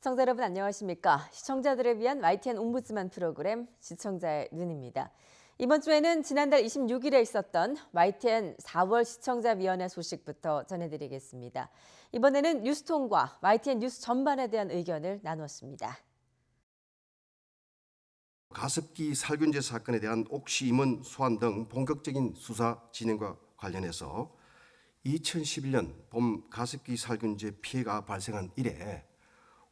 시청자 여러분 안녕하십니까? 시청자들을 위한 YTN 옴부ds만 프로그램 시청자의 눈입니다. 이번 주에는 지난달 26일에 있었던 YTN 4월 시청자위원회 소식부터 전해드리겠습니다. 이번에는 뉴스통과 YTN 뉴스 전반에 대한 의견을 나눴습니다. 가습기 살균제 사건에 대한 옥시 임원 소환 등 본격적인 수사 진행과 관련해서 2011년 봄 가습기 살균제 피해가 발생한 이래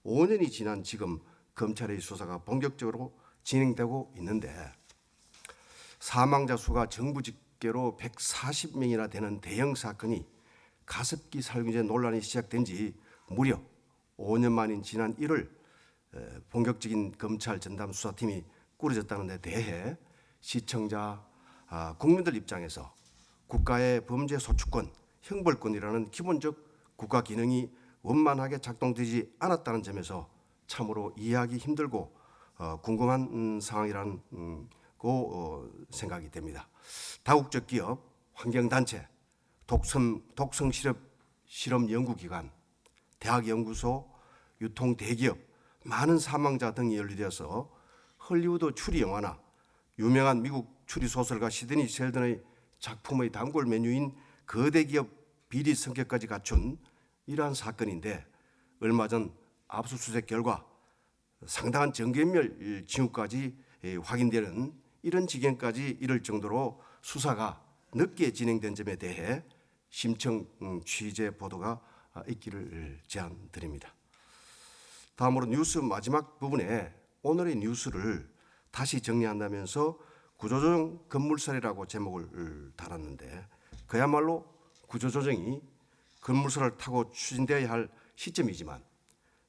5년이 지난 지금 검찰의 수사가 본격적으로 진행되고 있는데 사망자 수가 정부 집계로 140명이나 되는 대형 사건이 가습기 살균제 논란이 시작된 지 무려 5년 만인 지난 1월 본격적인 검찰 전담 수사팀이 꾸려졌다는 데 대해 시청자, 국민들 입장에서 국가의 범죄 소추권, 형벌권이라는 기본적 국가 기능이 원만하게 작동되지 않았다는 점에서 참으로 이해하기 힘들고 궁금한 상황이라는 생각이 됩니다. 다국적 기업, 환경단체, 독성 실험 연구기관, 대학연구소, 유통 대기업, 많은 사망자 등이 연루되어서 헐리우드 추리 영화나 유명한 미국 추리 소설가 시드니 셸던의 작품의 단골 메뉴인 거대 기업 비리 성격까지 갖춘 이러한 사건인데 얼마 전 압수수색 결과 상당한 정계인멸 징후까지 확인되는 이런 지경까지 이를 정도로 수사가 늦게 진행된 점에 대해 심층 취재 보도가 있기를 제안드립니다. 다음으로 뉴스 마지막 부분에 오늘의 뉴스를 다시 정리한다면서 구조조정 건물살이라고 제목을 달았는데 그야말로 구조조정이 건물살을 타고 추진되어야 할 시점이지만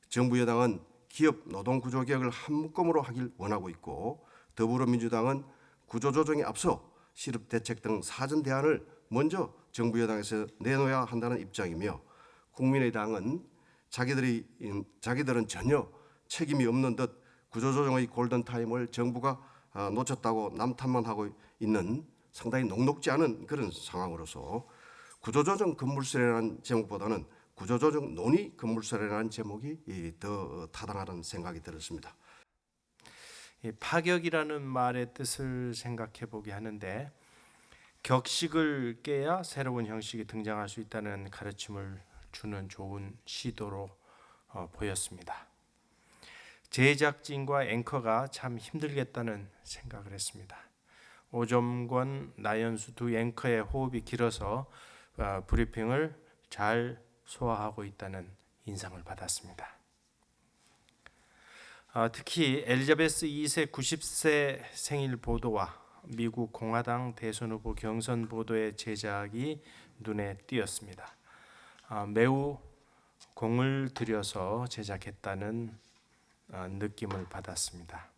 정부 여당은 기업 노동구조개혁을 한 묶음으로 하길 원하고 있고 더불어민주당은 구조조정에 앞서 실업대책 등 사전 대안을 먼저 정부 여당에서 내놓아야 한다는 입장이며 국민의당은 자기들은 전혀 책임이 없는 듯 구조조정의 골든타임을 정부가 놓쳤다고 남탓만 하고 있는 상당히 녹록지 않은 그런 상황으로서 구조조정 건물세라는 제목보다는 구조조정 논의 건물세라는 제목이 더 타당하다는 생각이 들었습니다. 파격이라는 말의 뜻을 생각해 보게 하는데 격식을 깨야 새로운 형식이 등장할 수 있다는 가르침을 주는 좋은 시도로 보였습니다. 제작진과 앵커가 참 힘들겠다는 생각을 했습니다. 오점권, 나연수 두 앵커의 호흡이 길어서 브리핑을 잘 소화하고 있다는 인상을 받았습니다. 특히 엘리자베스 2세 90세 생일 보도와 미국 공화당 대선 후보 경선 보도의 제작이 눈에 띄었습니다. 매우 공을 들여서 제작했다는 느낌을 받았습니다.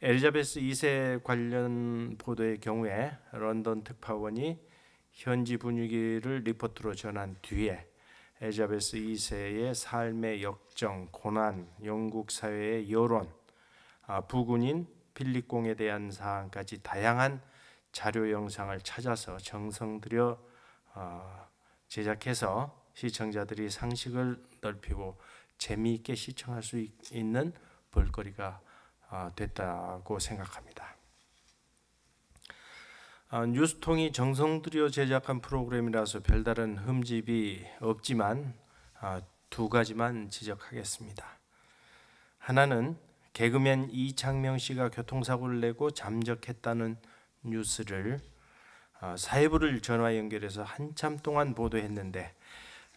엘리자베스 2세 관련 보도의 경우에 런던 특파원이 현지 분위기를 리포트로 전한 뒤에 엘리자베스 2세의 삶의 역정, 고난, 영국 사회의 여론, 부군인 필립공에 대한 사항까지 다양한 자료 영상을 찾아서 정성 들여 제작해서 시청자들이 상식을 넓히고 재미있게 시청할 수 있는 볼거리가 됐다고 생각합니다. 뉴스통이 정성 들여 제작한 프로그램이라서 별다른 흠집이 없지만 두 가지만 지적하겠습니다. 하나는 개그맨 이창명 씨가 교통사고를 내고 잠적했다는 뉴스를 사회부를 전화 연결해서 한참 동안 보도했는데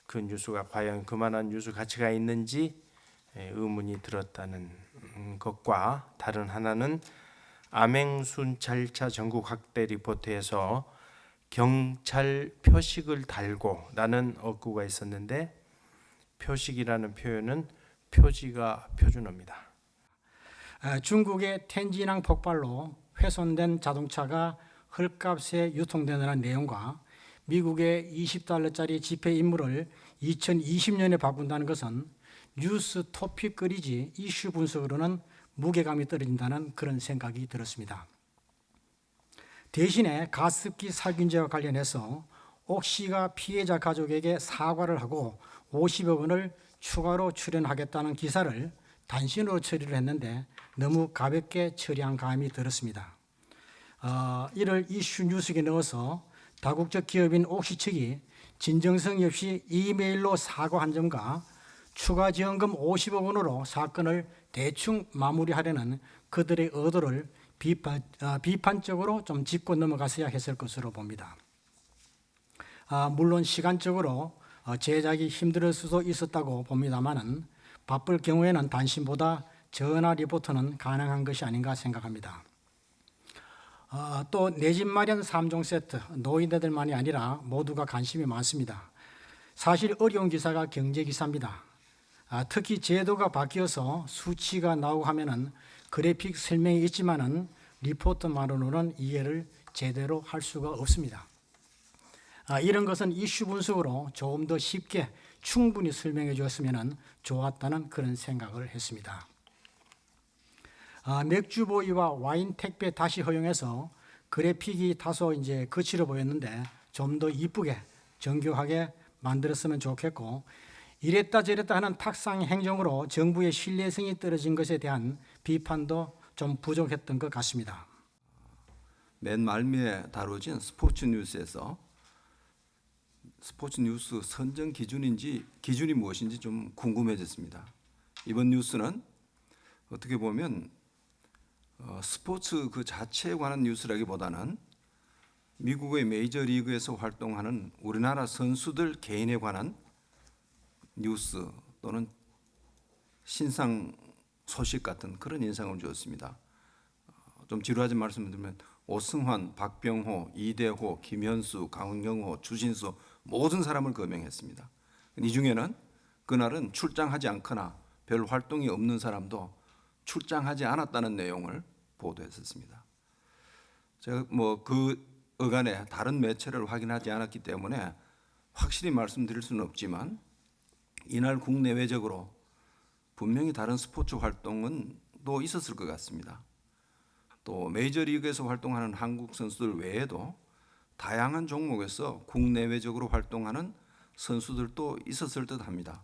그 뉴스가 과연 그만한 뉴스 가치가 있는지 의문이 들었다는 것과 다른 하나는 암행순찰차 전국 확대 리포트에서 경찰 표식을 달고 라는 어구가 있었는데 표식이라는 표현은 표지가 표준어입니다. 중국의 텐진항 폭발로 훼손된 자동차가 헐값에 유통되는 내용과 미국의 $20짜리 지폐 인물을 2020년에 바꾼다는 것은 뉴스 토픽거리지 이슈 분석으로는 무게감이 떨어진다는 그런 생각이 들었습니다. 대신에 가습기 살균제와 관련해서 옥시가 피해자 가족에게 사과를 하고 50억 원을 추가로 출연하겠다는 기사를 단신으로 처리를 했는데 너무 가볍게 처리한 감이 들었습니다. 이를 이슈 뉴스에 넣어서 다국적 기업인 옥시 측이 진정성이 없이 이메일로 사과한 점과 추가 지원금 50억 원으로 사건을 대충 마무리하려는 그들의 의도를 비판적으로 좀 짚고 넘어갔어야 했을 것으로 봅니다. 물론 시간적으로 제작이 힘들 수도 있었다고 봅니다만은 바쁠 경우에는 단신보다 전화 리포트는 가능한 것이 아닌가 생각합니다. 또 내 집 마련 3종 세트, 노인네들만이 아니라 모두가 관심이 많습니다. 사실 어려운 기사가 경제 기사입니다. 특히 제도가 바뀌어서 수치가 나오고 하면은 그래픽 설명이 있지만은 리포트만으로는 이해를 제대로 할 수가 없습니다. 이런 것은 이슈 분석으로 조금 더 쉽게 충분히 설명해 주었으면 좋았다는 그런 생각을 했습니다. 맥주보이와 와인 택배 다시 허용해서 그래픽이 다소 이제 거칠어 보였는데 좀 더 이쁘게 정교하게 만들었으면 좋겠고, 이랬다 저랬다 하는 탁상 행정으로 정부의 신뢰성이 떨어진 것에 대한 비판도 좀 부족했던 것 같습니다. 맨 말미에 다뤄진 스포츠 뉴스에서 스포츠 뉴스 선정 기준이 무엇인지 좀 궁금해졌습니다. 이번 뉴스는 어떻게 보면 스포츠 그 자체에 관한 뉴스라기보다는 미국의 메이저리그에서 활동하는 우리나라 선수들 개인에 관한 뉴스 또는 신상 소식 같은 그런 인상을 주었습니다. 좀 지루하게 말씀드리면 오승환, 박병호, 이대호, 김현수, 강영호, 주진수 모든 사람을 거명했습니다. 이 중에는 그날은 출장하지 않거나 별 활동이 없는 사람도 출장하지 않았다는 내용을 보도했었습니다. 제가 그 어간에 다른 매체를 확인하지 않았기 때문에 확실히 말씀드릴 수는 없지만 이날 국내외적으로 분명히 다른 스포츠 활동은 또 있었을 것 같습니다. 또 메이저리그에서 활동하는 한국 선수들 외에도 다양한 종목에서 국내외적으로 활동하는 선수들도 있었을 듯합니다.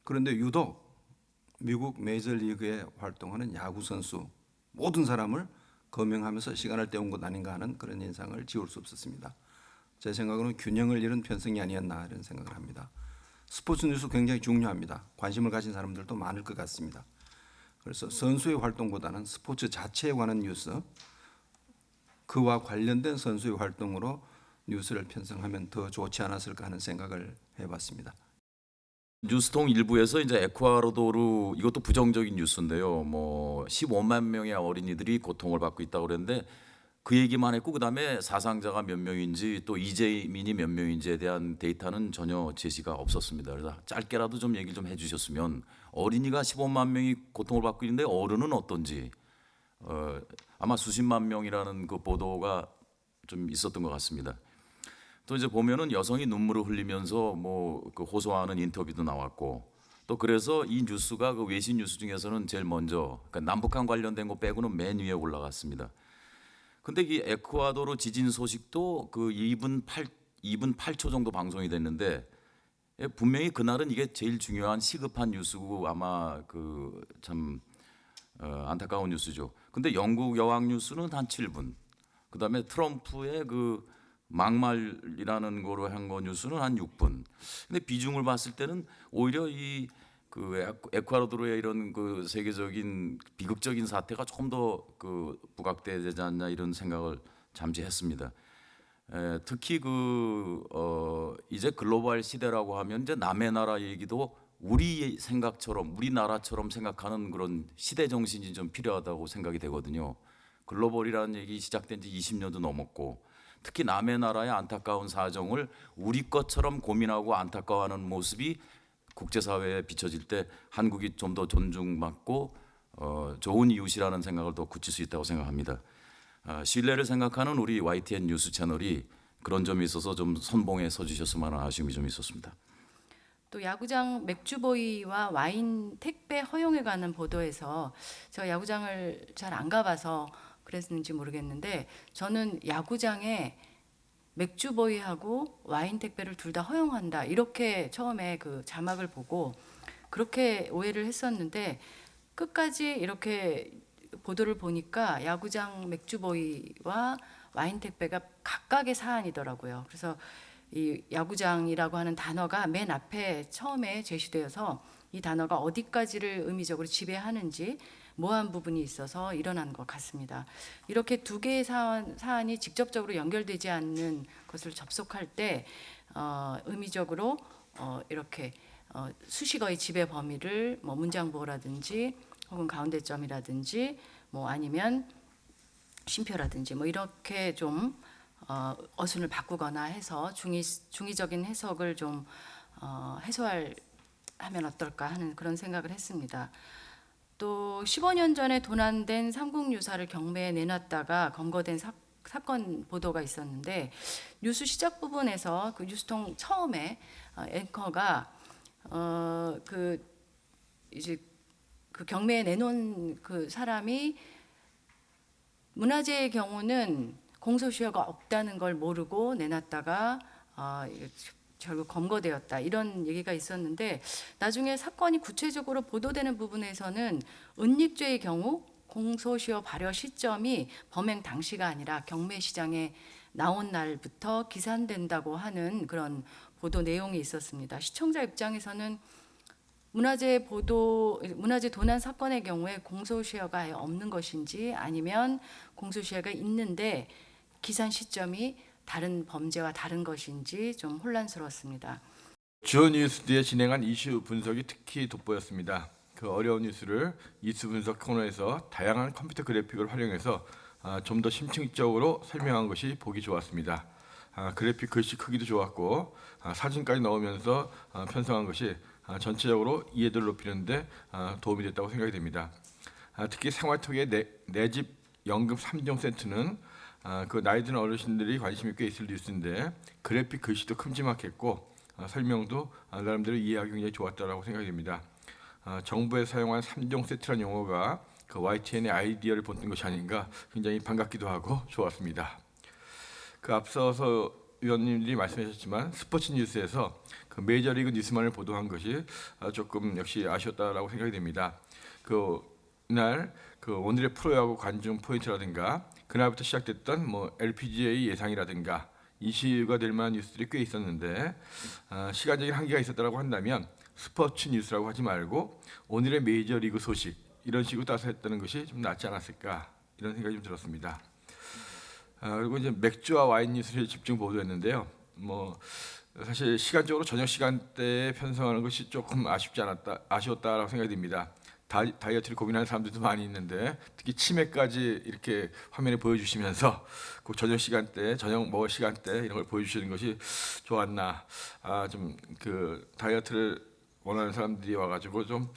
그런데 유독 미국 메이저리그에 활동하는 야구 선수 모든 사람을 거명하면서 시간을 때운 것 아닌가 하는 그런 인상을 지울 수 없었습니다. 제 생각으로는 균형을 잃은 편성이 아니었나 이런 생각을 합니다. 스포츠 뉴스 굉장히 중요합니다. 관심을 가진 사람들도 많을 것 같습니다. 그래서 선수의 활동보다는 스포츠 자체에 관한 뉴스, 그와 관련된 선수의 활동으로 뉴스를 편성하면 더 좋지 않았을까 하는 생각을 해봤습니다. 뉴스통 일부에서 이제 에콰도르, 이것도 부정적인 뉴스인데요. 15만 명의 어린이들이 고통을 받고 있다고 그랬는데 그 얘기만 했고 그다음에 사상자가 몇 명인지 또 이재민이 몇 명인지에 대한 데이터는 전혀 제시가 없었습니다. 그래서 짧게라도 좀 얘기 좀 해주셨으면, 어린이가 15만 명이 고통을 받고 있는데 어른은 어떤지 아마 수십만 명이라는 그 보도가 좀 있었던 것 같습니다. 또 이제 보면은 여성이 눈물을 흘리면서 그 호소하는 인터뷰도 나왔고, 또 그래서 이 뉴스가 그 외신 뉴스 중에서는 제일 먼저, 그러니까 남북한 관련된 거 빼고는 맨 위에 올라갔습니다. 근데 이 에콰도르 지진 소식도 그 2분 8초 정도 방송이 됐는데 분명히 그날은 이게 제일 중요한 시급한 뉴스고 아마 그 참 안타까운 뉴스죠. 근데 영국 여왕 뉴스는 한 7분, 그다음에 트럼프의 그 막말이라는 거로 한 거 뉴스는 한 6분. 근데 비중을 봤을 때는 오히려 이 그 에콰도르의 이런 그 세계적인 비극적인 사태가 조금 더 그 부각되지 않나 이런 생각을 잠시 했습니다. 특히 이제 글로벌 시대라고 하면 이제 남의 나라 얘기도 우리 생각처럼 우리나라처럼 생각하는 그런 시대 정신이 좀 필요하다고 생각이 되거든요. 글로벌이라는 얘기 시작된 지 20년도 넘었고, 특히 남의 나라의 안타까운 사정을 우리 것처럼 고민하고 안타까워하는 모습이 국제사회에 비춰질 때 한국이 좀 더 존중받고 좋은 이웃이라는 생각을 더 굳힐 수 있다고 생각합니다. 신뢰를 생각하는 우리 YTN 뉴스 채널이 그런 점이 있어서 좀 선봉에 서주셨으면 하는 아쉬움이 좀 있었습니다. 또 야구장 맥주보이와 와인 택배 허용에 관한 보도에서, 제가 야구장을 잘 안 가봐서 그랬는지 모르겠는데 저는 야구장에 맥주보이하고 와인 택배를 둘 다 허용한다. 이렇게 처음에 그 자막을 보고 그렇게 오해를 했었는데 끝까지 이렇게 보도를 보니까 야구장 맥주보이와 와인 택배가 각각의 사안이더라고요. 그래서 이 야구장이라고 하는 단어가 맨 앞에 처음에 제시되어서 이 단어가 어디까지를 의미적으로 지배하는지 모호한 부분이 있어서 일어난 것 같습니다. 이렇게 두 개의 사안이 직접적으로 연결되지 않는 것을 접속할 때 의미적으로 이렇게 수식어의 지배 범위를 뭐 문장보호라든지 혹은 가운데점이라든지 뭐 아니면 쉼표라든지 뭐 이렇게 좀 어순을 바꾸거나 해서 중의적인 해석을 좀 해소하면 어떨까 하는 그런 생각을 했습니다. 또 15년 전에 도난된 삼국유사를 경매에 내놨다가 검거된 사건 보도가 있었는데 뉴스 시작 부분에서 그 뉴스통 처음에 앵커가 이제 그 경매에 내놓은 그 사람이 문화재의 경우는 공소시효가 없다는 걸 모르고 내놨다가 결국 검거되었다 이런 얘기가 있었는데 나중에 사건이 구체적으로 보도되는 부분에서는 은닉죄의 경우 공소시효 발효 시점이 범행 당시가 아니라 경매 시장에 나온 날부터 기산된다고 하는 그런 보도 내용이 있었습니다. 시청자 입장에서는 문화재 도난 사건의 경우에 공소시효가 아예 없는 것인지 아니면 공소시효가 있는데 기산 시점이 다른 범죄와 다른 것인지 좀 혼란스러웠습니다. 주요 뉴스 뒤에 진행한 이슈 분석이 특히 돋보였습니다. 그 어려운 뉴스를 이슈 분석 코너에서 다양한 컴퓨터 그래픽을 활용해서 좀 더 심층적으로 설명한 것이 보기 좋았습니다. 그래픽 글씨 크기도 좋았고 사진까지 넣으면서 편성한 것이 전체적으로 이해도를 높이는 데 도움이 됐다고 생각이 됩니다. 특히 생활톡의 내 집 연금 3종 세트는 그 나이 든 어르신들이 관심이 꽤 있을 뉴스인데 그래픽 글씨도 큼지막했고 설명도 나름대로 이해하기 굉장히 좋았다고 생각이 됩니다. 정부에 사용한 3종 세트라는 용어가 그 YTN의 아이디어를 본뜬 것이 아닌가 굉장히 반갑기도 하고 좋았습니다. 그 앞서서 위원님들이 말씀하셨지만 스포츠 뉴스에서 그 메이저리그 뉴스만을 보도한 것이 조금 역시 아쉬웠다라고 생각이 됩니다. 그날 그 오늘의 프로야구 관중 포인트라든가 그날부터 시작됐던 뭐 LPGA 예상이라든가 이슈가 될 만한 뉴스들이 꽤 있었는데 시간적인 한계가 있었다고 한다면 스포츠 뉴스라고 하지 말고 오늘의 메이저리그 소식 이런 식으로 따서 했다는 것이 좀 낫지 않았을까 이런 생각이 좀 들었습니다. 그리고 이제 맥주와 와인 뉴스를 집중 보도했는데요. 뭐 사실 시간적으로 저녁 시간대에 편성하는 것이 조금 아쉬웠다라고 생각이 듭니다. 다이어트를 고민하는 사람들도 많이 있는데 특히 치맥까지 이렇게 화면에 보여주시면서 그 저녁 시간대, 저녁 먹을 시간대 이런 걸 보여주시는 것이 좋았나. 좀 그 다이어트를 원하는 사람들이 와가지고 좀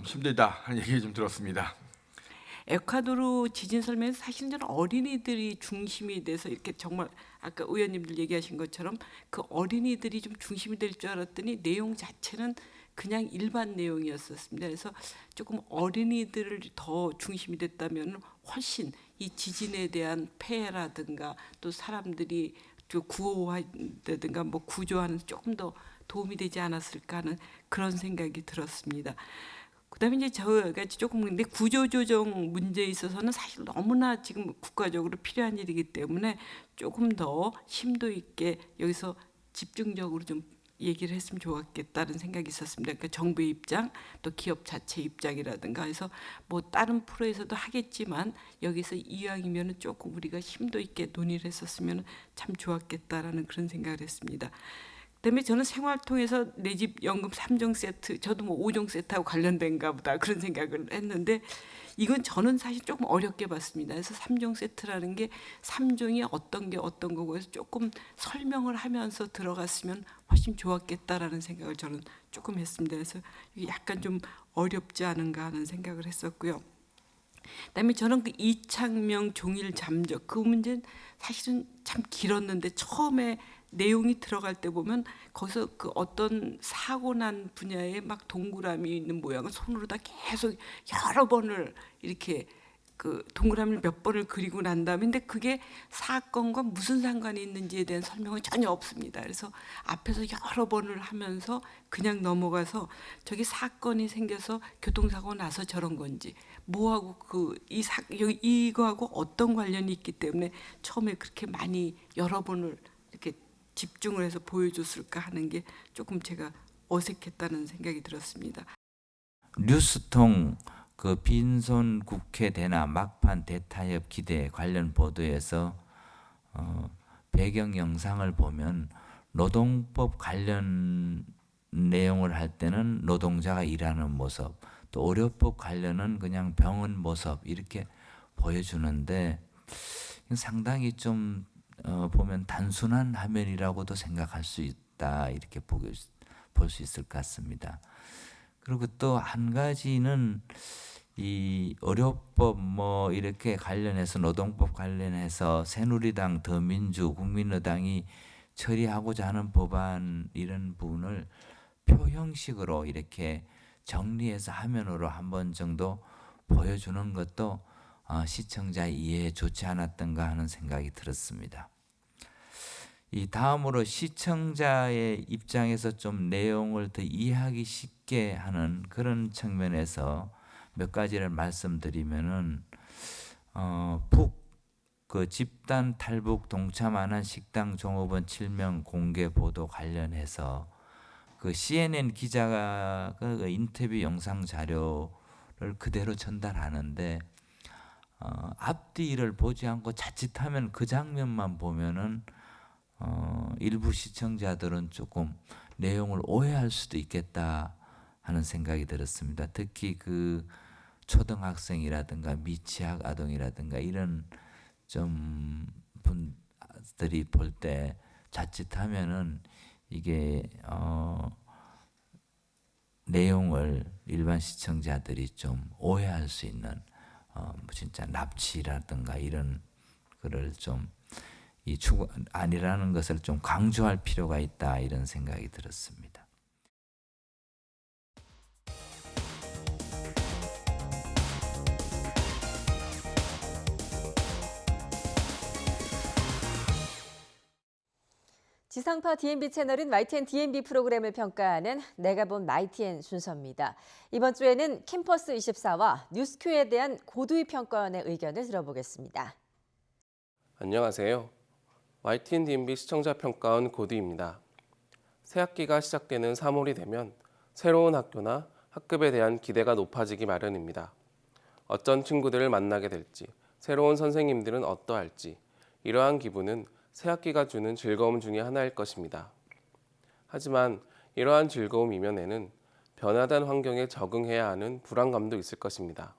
힘들다 하는 얘기 좀 들었습니다. 에콰도르 지진 설명에서 사실은 어린이들이 중심이 돼서 이렇게 정말 아까 의원님들 얘기하신 것처럼 그 어린이들이 좀 중심이 될 줄 알았더니 내용 자체는 그냥 일반 내용이었었습니다. 그래서 조금 어린이들을 더 중심이 됐다면 훨씬 이 지진에 대한 폐해라든가 또 사람들이 구호하든가 뭐 구조하는 조금 더 도움이 되지 않았을까 하는 그런 생각이 들었습니다. 그다음에 이제 저같이 조금 근데 구조조정 문제에 있어서는 사실 너무나 지금 국가적으로 필요한 일이기 때문에 조금 더 심도 있게 여기서 집중적으로 좀 얘기를 했으면 좋았겠다는 생각이 있었습니다. 그러니까 정부의 입장, 또 기업 자체 입장이라든가 해서 뭐 다른 프로에서도 하겠지만 여기서 이왕이면은 조금 우리가 심도 있게 논의를 했었으면 참 좋았겠다라는 그런 생각을 했습니다. 그다음에 저는 생활통에서 내 집 연금 3종 세트, 저도 뭐 5종 세트하고 관련된가 보다 그런 생각을 했는데 이건 저는 사실 조금 어렵게 봤습니다. 그래서 3종 세트라는 게 3종이 어떤 게 어떤 거고 해서 조금 설명을 하면서 들어갔으면 훨씬 좋았겠다라는 생각을 저는 조금 했습니다. 그래서 약간 좀 어렵지 않은가 하는 생각을 했었고요. 그다음에 저는 그 이창명 종일 잠적 그 문제는 사실은 참 길었는데 처음에 내용이 들어갈 때 보면 거기서 그 어떤 사고 난 분야에 막 동그라미 있는 모양을 손으로 다 계속 여러 번을 이렇게 그 동그라미를 몇 번을 그리고 난 다음에 근데 그게 사건과 무슨 상관이 있는지에 대한 설명은 전혀 없습니다. 그래서 앞에서 여러 번을 하면서 그냥 넘어가서 저기 사건이 생겨서 교통사고 나서 저런 건지 뭐하고 이거하고 어떤 관련이 있기 때문에 처음에 그렇게 많이 여러 번을 이렇게 집중을 해서 보여줬을까 하는 게 조금 제가 어색했다는 생각이 들었습니다. 뉴스통 그 빈손 국회 대나 막판 대타협 기대 관련 보도에서 배경 영상을 보면 노동법 관련 내용을 할 때는 노동자가 일하는 모습, 또 의료법 관련은 그냥 병원 모습 이렇게 보여주는데 상당히 좀 보면 단순한 화면이라고도 생각할 수 있다 이렇게 볼 수 있을 것 같습니다. 그리고 또 한 가지는 이 의료법 뭐 이렇게 관련해서 노동법 관련해서 새누리당, 더민주, 국민의당이 처리하고자 하는 법안 이런 부분을 표 형식으로 이렇게 정리해서 화면으로 한 번 정도 보여주는 것도 시청자 이해에 좋지 않았던가 하는 생각이 들었습니다. 이 다음으로 시청자의 입장에서 좀 내용을 더 이해하기 쉽게 하는 그런 측면에서 몇 가지를 말씀드리면은 그 집단 탈북 동참 안 한 식당 종업원 7명 공개 보도 관련해서 그 CNN 기자가 그 인터뷰 영상 자료를 그대로 전달하는데 앞뒤를 보지 않고 자칫하면 그 장면만 보면은 일부 시청자들은 조금 내용을 오해할 수도 있겠다 하는 생각이 들었습니다. 특히 그 초등학생이라든가 미취학 아동이라든가 이런 좀 분들이 볼 때 자칫하면은 이게 내용을 일반 시청자들이 좀 오해할 수 있는 진짜 납치라든가 이런 거를 좀 이 추구 아니라는 것을 좀 강조할 필요가 있다 이런 생각이 들었습니다. 지상파 DMB 채널은 YTN DMB 프로그램을 평가하는 내가 본 YTN 순서입니다. 이번 주에는 캠퍼스 24와 뉴스큐에 대한 고두희 평가원의 의견을 들어보겠습니다. 안녕하세요. YTN DMB 시청자 평가원 고두희입니다. 새 학기가 시작되는 3월이 되면 새로운 학교나 학급에 대한 기대가 높아지기 마련입니다. 어떤 친구들을 만나게 될지, 새로운 선생님들은 어떠할지, 이러한 기분은 새 학기가 주는 즐거움 중에 하나일 것입니다. 하지만 이러한 즐거움 이면에는 변화된 환경에 적응해야 하는 불안감도 있을 것입니다.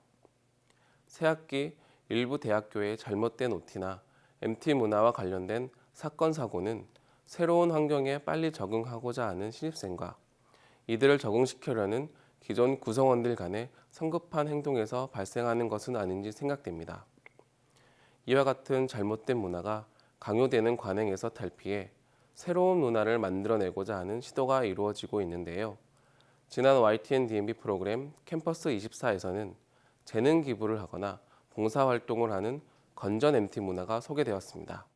새 학기 일부 대학교의 잘못된 OT나 MT 문화와 관련된 사건 사고는 새로운 환경에 빨리 적응하고자 하는 신입생과 이들을 적응시키려는 기존 구성원들 간의 성급한 행동에서 발생하는 것은 아닌지 생각됩니다. 이와 같은 잘못된 문화가 강요되는 관행에서 탈피해 새로운 문화를 만들어내고자 하는 시도가 이루어지고 있는데요. 지난 YTN DMB 프로그램 캠퍼스 24에서는 재능 기부를 하거나 봉사활동을 하는 건전 MT 문화가 소개되었습니다.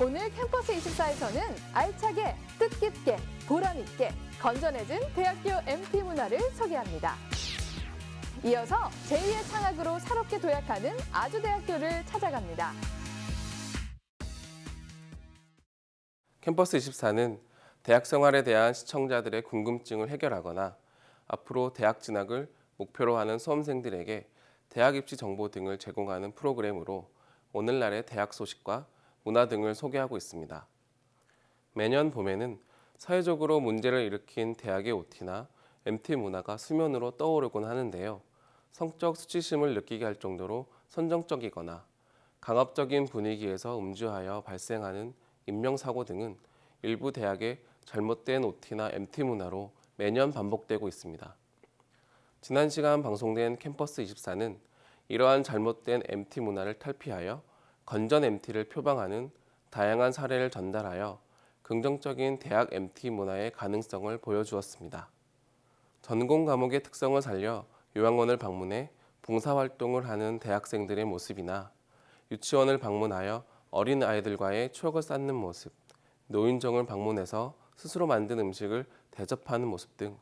오늘 캠퍼스 24에서는 알차게, 뜻깊게, 보람있게 건전해진 대학교 MT 문화를 소개합니다. 이어서 제2의 창학으로 새롭게 도약하는 아주대학교를 찾아갑니다. 캠퍼스 24는 대학 생활에 대한 시청자들의 궁금증을 해결하거나 앞으로 대학 진학을 목표로 하는 수험생들에게 대학 입시 정보 등을 제공하는 프로그램으로 오늘날의 대학 소식과 문화 등을 소개하고 있습니다. 매년 봄에는 사회적으로 문제를 일으킨 대학의 OT나 MT 문화가 수면으로 떠오르곤 하는데요. 성적 수치심을 느끼게 할 정도로 선정적이거나 강압적인 분위기에서 음주하여 발생하는 인명사고 등은 일부 대학의 잘못된 OT나 MT 문화로 매년 반복되고 있습니다. 지난 시간 방송된 캠퍼스 24는 이러한 잘못된 MT 문화를 탈피하여 건전 MT를 표방하는 다양한 사례를 전달하여 그 긍정적인 대학 MT 문화의 가능성을 보여주었습니다. 전공 과목의 특성을 살려 요양원을 방문해 봉사활동을 하는 대학생들의 모습이나 유치원을 방문하여 어린 아이들과의 추억을 쌓는 모습, 노인정을 방문해서 스스로 만든 음식을 대접하는 모습 등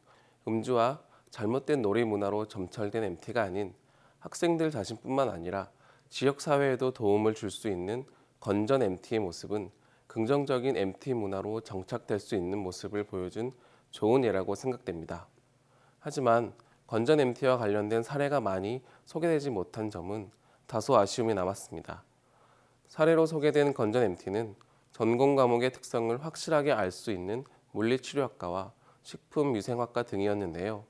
음주와 잘못된 놀이 문화로 점철된 MT가 아닌 학생들 자신뿐만 아니라 지역사회에도 도움을 줄 수 있는 건전 MT의 모습은 긍정적인 MT 문화로 정착될 수 있는 모습을 보여준 좋은 예라고 생각됩니다. 하지만 건전 MT와 관련된 사례가 많이 소개되지 못한 점은 다소 아쉬움이 남았습니다. 사례로 소개된 건전 MT는 전공 과목의 특성을 확실하게 알 수 있는 물리치료학과와 식품위생학과 등이었는데요.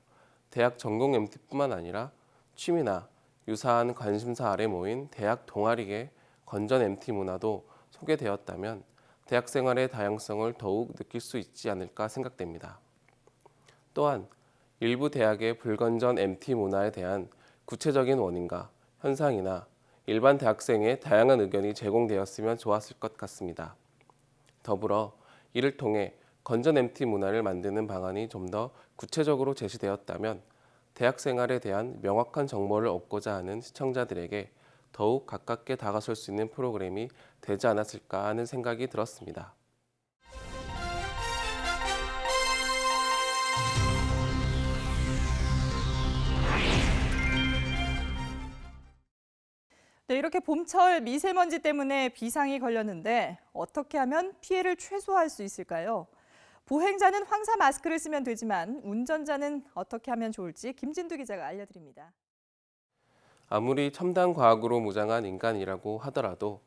대학 전공 MT뿐만 아니라 취미나 유사한 관심사 아래 모인 대학 동아리의 건전 MT 문화도 소개되었다면 대학 생활의 다양성을 더욱 느낄 수 있지 않을까 생각됩니다. 또한 일부 대학의 불건전 MT 문화에 대한 구체적인 원인과 현상이나 일반 대학생의 다양한 의견이 제공되었으면 좋았을 것 같습니다. 더불어 이를 통해 건전 MT 문화를 만드는 방안이 좀 더 구체적으로 제시되었다면 대학 생활에 대한 명확한 정보를 얻고자 하는 시청자들에게 더욱 가깝게 다가설 수 있는 프로그램이 되지 않았을까 하는 생각이 들었습니다. 네, 이렇게 봄철 미세먼지 때문에 비상이 걸렸는데 어떻게 하면 피해를 최소화할 수 있을까요? 보행자는 황사 마스크를 쓰면 되지만 운전자는 어떻게 하면 좋을지 김진두 기자가 알려드립니다. 아무리 첨단 과학으로 무장한 인간이라고 하더라도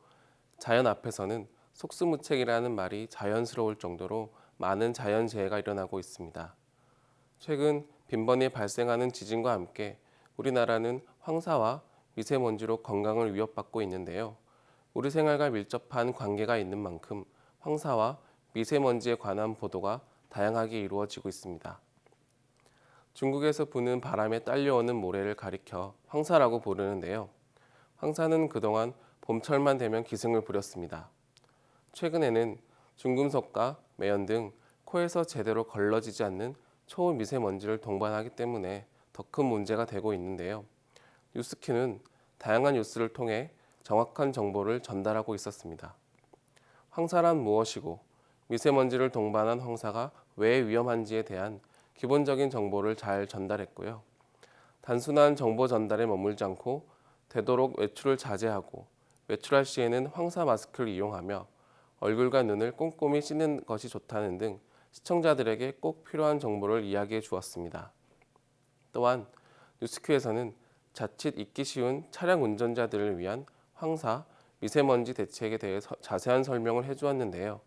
자연 앞에서는 속수무책이라는 말이 자연스러울 정도로 많은 자연재해가 일어나고 있습니다. 최근 빈번히 발생하는 지진과 함께 우리나라는 황사와 미세먼지로 건강을 위협받고 있는데요. 우리 생활과 밀접한 관계가 있는 만큼 황사와 미세먼지에 관한 보도가 다양하게 이루어지고 있습니다. 중국에서 부는 바람에 딸려오는 모래를 가리켜 황사라고 부르는데요. 황사는 그동안 봄철만 되면 기승을 부렸습니다. 최근에는 중금속과 매연 등 코에서 제대로 걸러지지 않는 초미세먼지를 동반하기 때문에 더 큰 문제가 되고 있는데요. 뉴스큐는 다양한 뉴스를 통해 정확한 정보를 전달하고 있었습니다. 황사란 무엇이고 미세먼지를 동반한 황사가 왜 위험한지에 대한 기본적인 정보를 잘 전달했고요. 단순한 정보 전달에 머물지 않고 되도록 외출을 자제하고 외출할 시에는 황사 마스크를 이용하며 얼굴과 눈을 꼼꼼히 씻는 것이 좋다는 등 시청자들에게 꼭 필요한 정보를 이야기해 주었습니다. 또한 뉴스큐에서는 자칫 잊기 쉬운 차량 운전자들을 위한 황사, 미세먼지 대책에 대해 자세한 설명을 해주었는데요.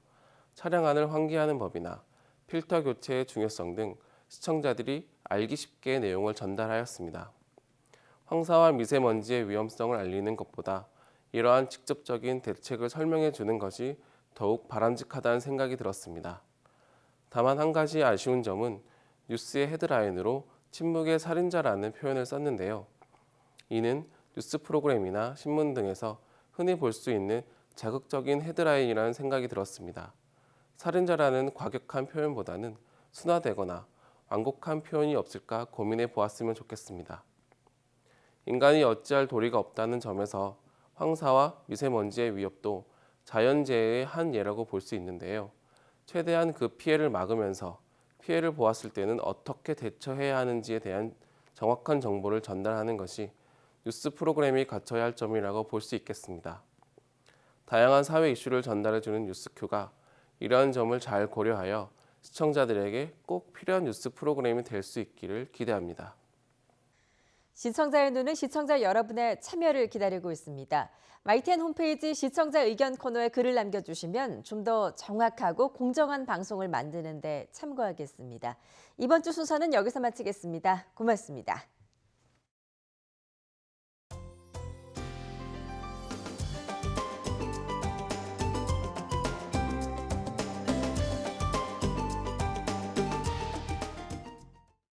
차량 안을 환기하는 법이나 필터 교체의 중요성 등 시청자들이 알기 쉽게 내용을 전달하였습니다. 황사와 미세먼지의 위험성을 알리는 것보다 이러한 직접적인 대책을 설명해 주는 것이 더욱 바람직하다는 생각이 들었습니다. 다만 한 가지 아쉬운 점은 뉴스의 헤드라인으로 침묵의 살인자라는 표현을 썼는데요. 이는 뉴스 프로그램이나 신문 등에서 흔히 볼 수 있는 자극적인 헤드라인이라는 생각이 들었습니다. 살인자라는 과격한 표현보다는 순화되거나 완곡한 표현이 없을까 고민해 보았으면 좋겠습니다. 인간이 어찌할 도리가 없다는 점에서 황사와 미세먼지의 위협도 자연재해의 한 예라고 볼 수 있는데요. 최대한 그 피해를 막으면서 피해를 보았을 때는 어떻게 대처해야 하는지에 대한 정확한 정보를 전달하는 것이 뉴스 프로그램이 갖춰야 할 점이라고 볼 수 있겠습니다. 다양한 사회 이슈를 전달해주는 뉴스큐가 이러한 점을 잘 고려하여 시청자들에게 꼭 필요한 뉴스 프로그램이 될 수 있기를 기대합니다. 시청자의 눈은 시청자 여러분의 참여를 기다리고 있습니다. YTN 홈페이지 시청자 의견 코너에 글을 남겨주시면 좀 더 정확하고 공정한 방송을 만드는 데 참고하겠습니다. 이번 주 순서는 여기서 마치겠습니다. 고맙습니다.